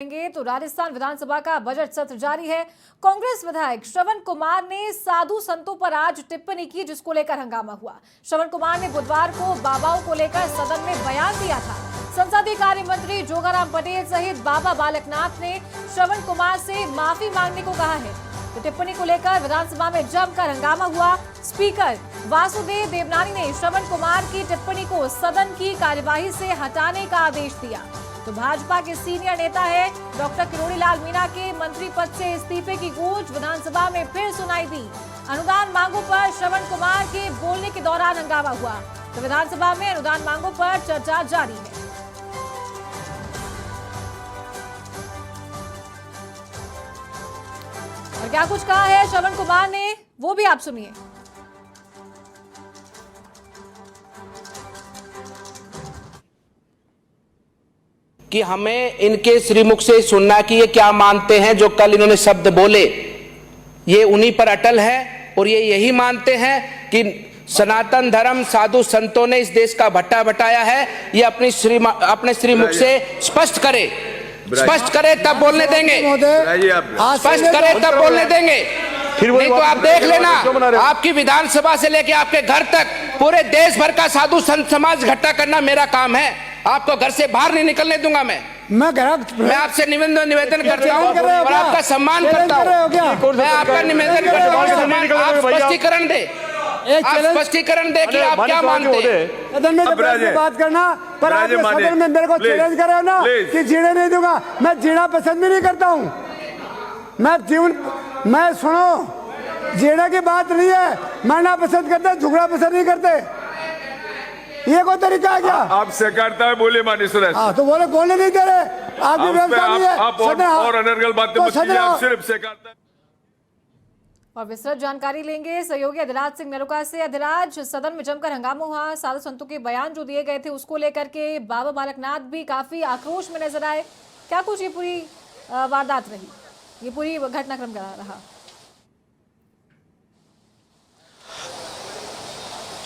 तो राजस्थान विधानसभा का बजट सत्र जारी है। कांग्रेस विधायक श्रवण कुमार ने साधु संतों पर आज टिप्पणी की, जिसको लेकर हंगामा हुआ। श्रवण कुमार ने बुधवार को बाबाओं को लेकर सदन में बयान दिया था। संसदीय कार्य मंत्री जोगाराम पटेल सहित बाबा बालकनाथ ने श्रवण कुमार से माफी मांगने को कहा है। तो टिप्पणी को लेकर विधानसभा में जमकर हंगामा हुआ। स्पीकर वासुदेव देवनानी ने श्रवण कुमार की टिप्पणी को सदन की कार्यवाही से हटाने का आदेश दिया। तो भाजपा के सीनियर नेता है डॉक्टर किरोड़ी लाल मीणा के मंत्री पद से इस्तीफे की गूंज विधानसभा में फिर सुनाई दी। अनुदान मांगों पर श्रवण कुमार के बोलने के दौरान हंगामा हुआ। तो विधानसभा में अनुदान मांगों पर चर्चा जारी है। और क्या कुछ कहा है श्रवण कुमार ने, वो भी आप सुनिए। कि हमें इनके श्रीमुख से सुनना कि ये क्या मानते हैं। जो कल इन्होंने शब्द बोले ये उन्हीं पर अटल है और ये यही मानते हैं कि सनातन धर्म साधु संतों ने इस देश का भट्टा बटाया है। ये अपने श्रीमुख से स्पष्ट करे तब बोलने देंगे। स्पष्ट करे तब बोलने देंगे। नहीं तो आप देख लेना, आपकी विधानसभा से लेके आपके घर तक पूरे देश भर का साधु संत समाज इकट्ठा करना मेरा काम है। आपको घर से बाहर नहीं निकलने दूंगा। मैं आपसे निवेदन करता हूं और आपका सम्मान करता हूं। मैं आपका निवेदन करता हूं, आप स्पष्टीकरण दे। आप स्पष्टीकरण दे कि आप क्या मानते हैं। सदन में बात करना, पर आप सदन में मेरे को चैलेंज कर रहे हो ना कि जीने नहीं दूंगा। मैं जीना पसंद भी नहीं करता हूँ। मैं सुनो, जीने की बात नहीं है। मैं ना पसंद करता, झुकना पसंद नहीं करते। ये कोई तरीका है क्या? आप सहकारिता है, बोले मानिए सुरेश। तो बोलने नहीं दे रहे। आपकी व्यवस्था नहीं है। आप और अनर्गल बातें मत कीजिए, आप सिर्फ सहकारिता। और विस्तृत जानकारी लेंगे सहयोगी अधिराज सिंह नरोका से। अधिराज, सदन में जमकर हंगामा हुआ। साधु संतों के बयान जो दिए गए थे उसको लेकर के बाबा बालकनाथ भी काफी आक्रोश में नजर आए। क्या कुछ ये पूरी वारदात रही, ये पूरी घटनाक्रम क्या रहा?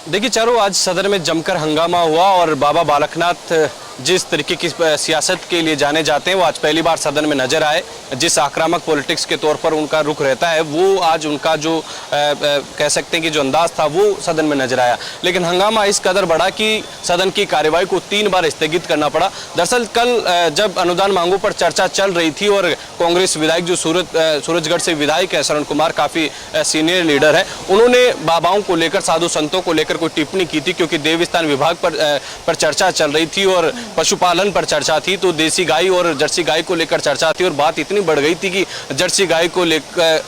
देखिए चारों, आज सदन में जमकर हंगामा हुआ और बाबा बालकनाथ जिस तरीके की सियासत के लिए जाने जाते हैं वो आज पहली बार सदन में नजर आए। जिस आक्रामक पॉलिटिक्स के तौर पर उनका रुख रहता है वो आज उनका जो कह सकते हैं कि जो अंदाज था वो सदन में नजर आया। लेकिन हंगामा इस कदर बढ़ा कि सदन की कार्यवाही को 3 बार स्थगित करना पड़ा। दरअसल कल जब अनुदान मांगों पर चर्चा चल रही थी और कांग्रेस विधायक जो सूरजगढ़ से विधायक है श्रवण कुमार, काफी सीनियर लीडर है, उन्होंने बाबाओं को लेकर साधु संतों को लेकर कोई टिप्पणी की थी। क्योंकि देवस्थान विभाग पर चर्चा चल रही थी और पशुपालन पर चर्चा थी, तो देसी गाय और जर्सी गाय को लेकर चर्चा थी। और बात इतनी बढ़ गई थी कि जर्सी गाय को लेकर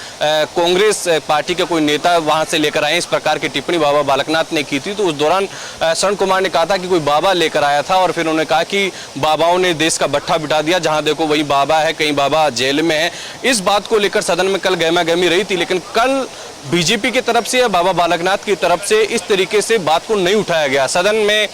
कांग्रेस पार्टी के कोई नेता वहां से लेकर आए, इस प्रकार की टिप्पणी बाबा बालकनाथ ने की थी। तो उस दौरान श्रवण कुमार ने कहा था कि कोई बाबा लेकर आया था और फिर उन्होंने कहा कि बाबाओं ने देश का भट्ठा बिठा दिया, जहां देखो वही बाबा है, कहीं बाबा जेल में है। इस बात को लेकर सदन में कल गहमा गहमी रही थी। लेकिन कल बीजेपी की तरफ से या बाबा बालकनाथ की तरफ से इस तरीके से बात को नहीं उठाया गया। सदन में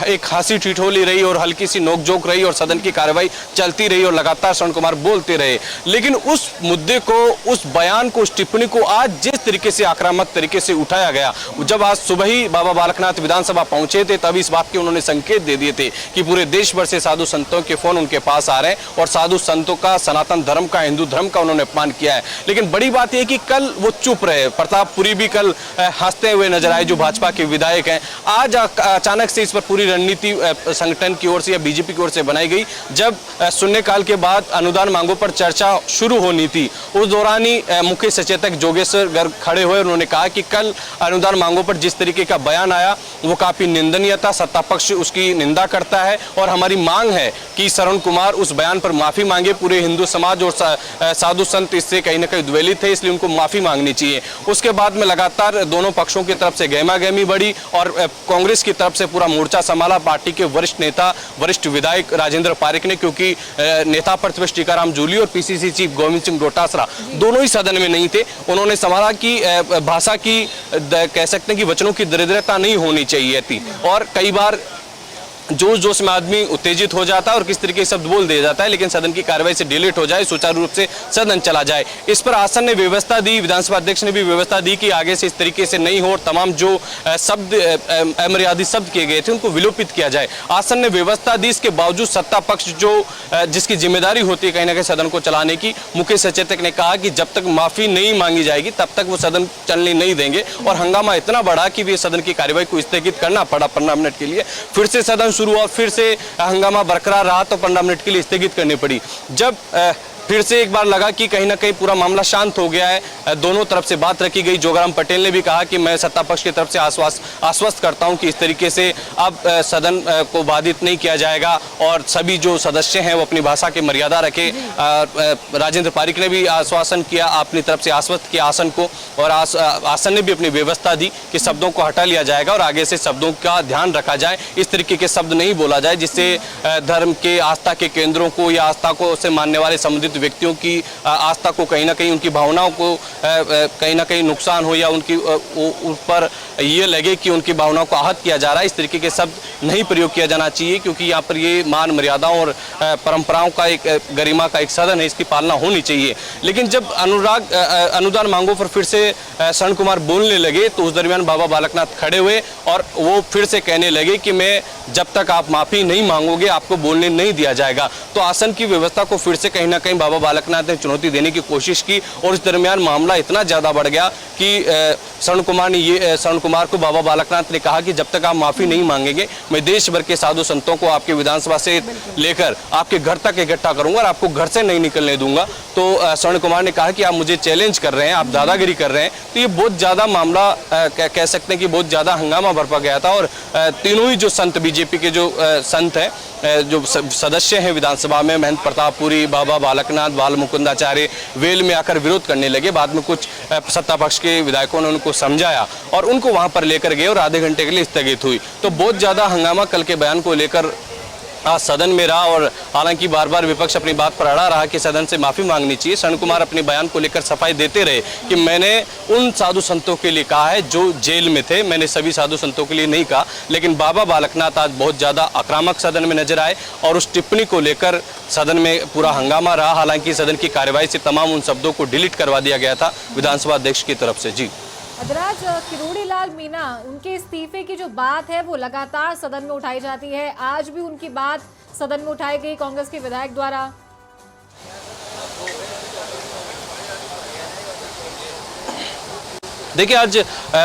एक हंसी ठिठोली रही और हल्की सी नोकझोंक रही और सदन की कार्रवाई चलती रही और लगातार श्रवण कुमार बोलते रहे। लेकिन उस मुद्दे को, उस बयान को, उस टिप्पणी को आज जिस तरीके से आक्रामक तरीके से उठाया गया, जब आज सुबह ही बाबा बालकनाथ विधानसभा पहुंचे थे तब इस बात के उन्होंने संकेत दे दिए थे कि पूरे देश भर से साधु संतों के फोन उनके पास आ रहे हैं और साधु संतों का, सनातन धर्म का, हिंदू धर्म का उन्होंने अपमान किया है। लेकिन बड़ी बात यह कि कल वो चुप रहे। प्रतापपुरी भी कल हंसते हुए नजर आए, जो भाजपा के विधायक हैं। आज अचानक से इस पर पूरी रणनीति संगठन की ओर से या बीजेपी की ओर से बनाई गई। जब शून्यकाल के बाद अनुदान मांगों पर चर्चा शुरू होनी थी, उस दौरान ही मुख्य सचेतक जोगेश्वर गर्ग खड़े हुए। उन्होंने कहा कि कल अनुदान मांगों पर जिस तरीके का बयान आया वो काफी निंदनीय था, सत्ता पक्ष उसकी निंदा करता है और हमारी मांग है कि श्रवण कुमार उस बयान पर माफी मांगे। पूरे हिंदू समाज और साधु संत इससे कहीं ना कहीं द्वेलित है, इसलिए उनको माफी मांगनी चाहिए। उसके बाद में लगातार दोनों पक्षों की तरफ से गहमा गहमी बढ़ी और कांग्रेस की तरफ से पूरा मोर्चा संभाला पार्टी के वरिष्ठ नेता, वरिष्ठ विधायक राजेंद्र पारिक ने। क्योंकि नेता प्रतिपक्ष टीकाराम जूली और पीसीसी चीफ गोविंद सिंह डोटासरा दोनों ही सदन में नहीं थे। उन्होंने संभाला कि भाषा की, कह सकते हैं कि वचनों की दरिद्रता नहीं होनी चाहिए थी। और कई बार जोश जोश में आदमी उत्तेजित हो जाता है और किस तरीके से शब्द बोल दिया जाता है, लेकिन सदन की कार्यवाही से डिलीट हो जाए, सुचारू रूप से सदन चला जाए। इस पर आसन ने व्यवस्था दी, विधानसभा अध्यक्ष ने भी व्यवस्था दी कि आगे से इस तरीके से नहीं हो और तमाम जो शब्द अमर्यादित शब्द किए गए थे उनको विलोपित किया जाए। आसन ने व्यवस्था दी, इसके बावजूद सत्ता पक्ष जो जिसकी जिम्मेदारी होती है कहीं ना कहीं सदन को चलाने की, मुख्य सचेतक ने कहा कि जब तक माफी नहीं मांगी जाएगी तब तक वो सदन चलने नहीं देंगे। और हंगामा इतना बढ़ा कि वे सदन की कार्यवाही को स्थगित करना पड़ा 15 मिनट के लिए। फिर से सदन शुरू हुआ, फिर से हंगामा बरकरार रहा तो 15 मिनट के लिए स्थगित करनी पड़ी। जब फिर से एक बार लगा कि कहीं ना कहीं पूरा मामला शांत हो गया है, दोनों तरफ से बात रखी गई। जोगाराम पटेल ने भी कहा कि मैं सत्ता पक्ष की तरफ से आश्वस्त करता हूं कि इस तरीके से अब सदन को बाधित नहीं किया जाएगा और सभी जो सदस्य हैं वो अपनी भाषा की मर्यादा रखें। राजेंद्र पारिक ने भी आश्वासन किया, अपनी तरफ से आश्वस्त किया आसन को, और आसन ने भी अपनी व्यवस्था दी कि शब्दों को हटा लिया जाएगा और आगे से शब्दों का ध्यान रखा जाए, इस तरीके के शब्द नहीं बोला जाए जिससे धर्म के आस्था के केंद्रों को या आस्था को से मानने वाले संबंधित व्यक्तियों की आस्था को कहीं ना कहीं, उनकी भावनाओं को कहीं ना कहीं नुकसान हो या उनकी ऊपर ये लगे कि उनकी भावनाओं को आहत किया जा रहा है। इस तरीके के शब्द नहीं प्रयोग किया जाना चाहिए, क्योंकि यहाँ पर ये मान मर्यादाओं और परंपराओं का एक गरिमा का एक सदन है, इसकी पालना होनी चाहिए। लेकिन जब अनुदान मांगों पर फिर से शरण कुमार बोलने लगे तो उस दरमियान बाबा बालकनाथ खड़े हुए और वो फिर से कहने लगे कि मैं जब तक आप माफी नहीं मांगोगे आपको बोलने नहीं दिया जाएगा। तो आसन की व्यवस्था को फिर से कहीं ना कहीं बाबा बालकनाथ ने चुनौती देने की कोशिश की और इस दरमियान मामला इतना ज्यादा बढ़ गया कि शरण कुमार को बाबा बालकनाथ ने कहा कि जब तक आप माफी नहीं मांगेंगे मैं देश भर के साधु संतों को आपके विधानसभा से लेकर आपके घर तक इकट्ठा करूंगा और आपको घर से नहीं निकलने दूंगा। तो शरण कुमार ने कहा कि आप मुझे चैलेंज कर रहे हैं, आप दादागिरी कर रहे हैं। तो ये बहुत ज्यादा मामला कह सकते हैं कि बहुत ज्यादा हंगामा बरपा गया था और तीनों ही जो संत, बीजेपी के जो संत हैं, जो सदस्य हैं विधानसभा में, महंत प्रतापपुरी, बाबा बालकनाथ, बाल मुकुंदाचार्य, वेल में आकर विरोध करने लगे। बाद में कुछ सत्ता पक्ष के विधायकों ने उनको समझाया और उनको वहां पर लेकर गए और आधे घंटे के लिए स्थगित हुई। तो बहुत ज्यादा हंगामा कल के बयान को लेकर आज सदन में रहा और हालांकि बार बार विपक्ष अपनी बात पर अड़ा रहा कि सदन से माफी मांगनी चाहिए। शरण कुमार अपने बयान को लेकर सफाई देते रहे कि मैंने उन साधु संतों के लिए कहा है जो जेल में थे, मैंने सभी साधु संतों के लिए नहीं कहा। लेकिन बाबा बालकनाथ आज बहुत ज्यादा आक्रामक सदन में नजर आए और उस टिप्पणी को लेकर सदन में पूरा हंगामा रहा। हालांकि सदन की कार्यवाही से तमाम उन शब्दों को डिलीट करवा दिया गया था विधानसभा अध्यक्ष की तरफ से। जी अदराज, किरोड़ी लाल मीणा, उनके इस्तीफे की जो बात है वो लगातार सदन में उठाई जाती है। आज भी उनकी बात सदन में उठाई गई कांग्रेस के विधायक द्वारा। देखिए, आज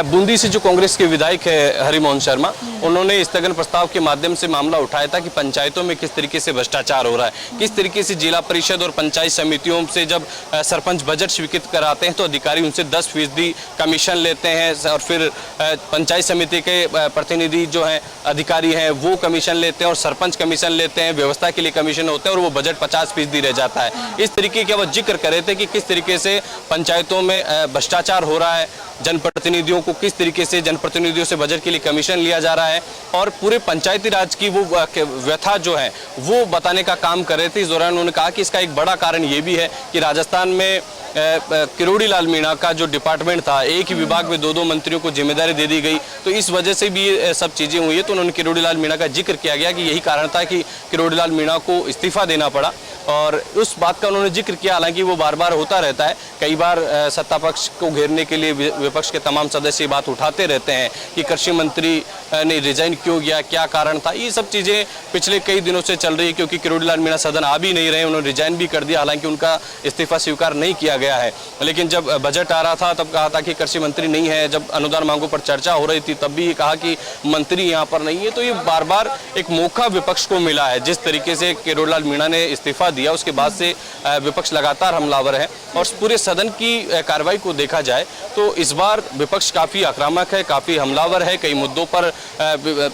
बूंदी से जो कांग्रेस के विधायक है हरिमोहन शर्मा, उन्होंने स्थगन प्रस्ताव के माध्यम से मामला उठाया था कि पंचायतों में किस तरीके से भ्रष्टाचार हो रहा है, किस तरीके से जिला परिषद और पंचायत समितियों से जब सरपंच बजट स्वीकृत कराते हैं तो अधिकारी उनसे 10% कमीशन लेते हैं और फिर पंचायत समिति के प्रतिनिधि जो हैं, अधिकारी हैं, वो कमीशन लेते हैं और सरपंच कमीशन लेते हैं, व्यवस्था के लिए कमीशन होते हैं और वो बजट 50% रह जाता है। इस तरीके का वो जिक्र कर रहे थे कि किस तरीके से पंचायतों में भ्रष्टाचार हो रहा है, जनप्रतिनिधियों को किस तरीके से जनप्रतिनिधियों से बजट के लिए कमीशन लिया जा रहा है और पूरे पंचायती राज की वो व्यथा जो है वो बताने का काम कर रहे थे। इस दौरान उन्होंने कहा कि इसका एक बड़ा कारण ये भी है कि राजस्थान में किरोड़ी लाल मीणा का जो डिपार्टमेंट था, एक ही विभाग में 2-2 मंत्रियों को जिम्मेदारी दे दी गई, तो इस वजह से भी ये सब चीजें हुई है। तो उन्होंने किरोड़ी लाल मीणा का जिक्र किया गया कि यही कारण था कि किरोड़ी लाल मीणा को इस्तीफा देना पड़ा और उस बात का उन्होंने जिक्र किया। हालांकि वो बार बार होता रहता है, कई बार सत्ता पक्ष को घेरने के लिए विपक्ष के तमाम सदस्य बात उठाते रहते हैं कि कृषि मंत्री ने रिजाइन क्यों किया, क्या कारण था। ये सब चीजें पिछले कई दिनों से चल रही है क्योंकि किरोड़ी लाल मीणा सदन आ भी नहीं रहे, उन्होंने रिजाइन भी कर दिया। हालांकि उनका इस्तीफा स्वीकार नहीं किया गया है, लेकिन जब बजट आ रहा था तब कहा था कि कृषि मंत्री नहीं है। जब अनुदान मांगों पर चर्चा हो रही थी तब भी ये कहा कि मंत्री यहाँ पर नहीं है। तो ये बार बार एक मौका विपक्ष को मिला है। जिस तरीके से किरोड़ी लाल मीणा ने इस्तीफा दिया उसके बाद से विपक्ष लगातार हमलावर है और पूरे सदन की कार्रवाई को देखा जाए तो इस बार विपक्ष काफी आक्रामक है, काफी हमलावर है, कई मुद्दों पर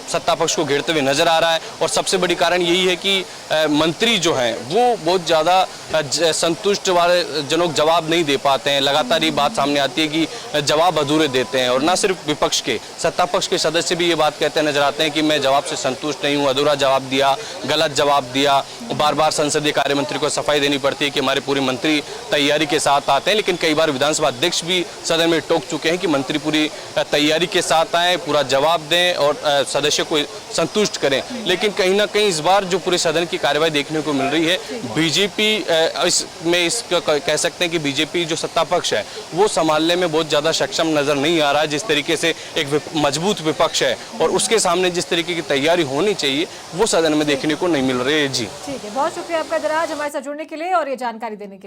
सत्ता पक्ष को घेरते हुए नजर आ रहा है। और सबसे बड़ी कारण यही है कि मंत्री जो हैं वो बहुत ज्यादा संतुष्ट वाले जनक जवाब नहीं दे पाते हैं। लगातार ये बात सामने आती है कि जवाब अधूरे देते हैं और न सिर्फ विपक्ष के, सत्ता पक्ष के सदस्य भी ये बात कहते नजर आते हैं कि मैं जवाब से संतुष्ट नहीं हूँ, अधूरा जवाब दिया, गलत जवाब दिया। बार बार संसदीय कार्य मंत्री को सफाई देनी पड़ती है कि हमारे पूरे मंत्री तैयारी के साथ आते हैं, लेकिन कई बार विधानसभा अध्यक्ष भी सदन में टोक चुके हैं कि मंत्री पूरी तैयारी के साथ आए, पूरा जवाब दें करें और सदस्य को संतुष्ट करें, लेकिन कहीं ना कहीं इस बार जो पूरे सदन की कार्यवाही देखने को मिल रही है, बीजेपी इसका कह सकते हैं कि बीजेपी जो सत्ता पक्ष है वो संभालने में बहुत ज़्यादा सक्षम नजर नहीं आ रहा है। जिस तरीके से एक मजबूत विपक्ष है और उसके सामने जिस तरीके की तैयारी होनी चाहिए वो सदन में देखने को नहीं मिल रही है। जी ठीक है, बहुत शुक्रिया आपका दराज हमारे साथ जुड़ने के लिए और ये जानकारी देने के लिए।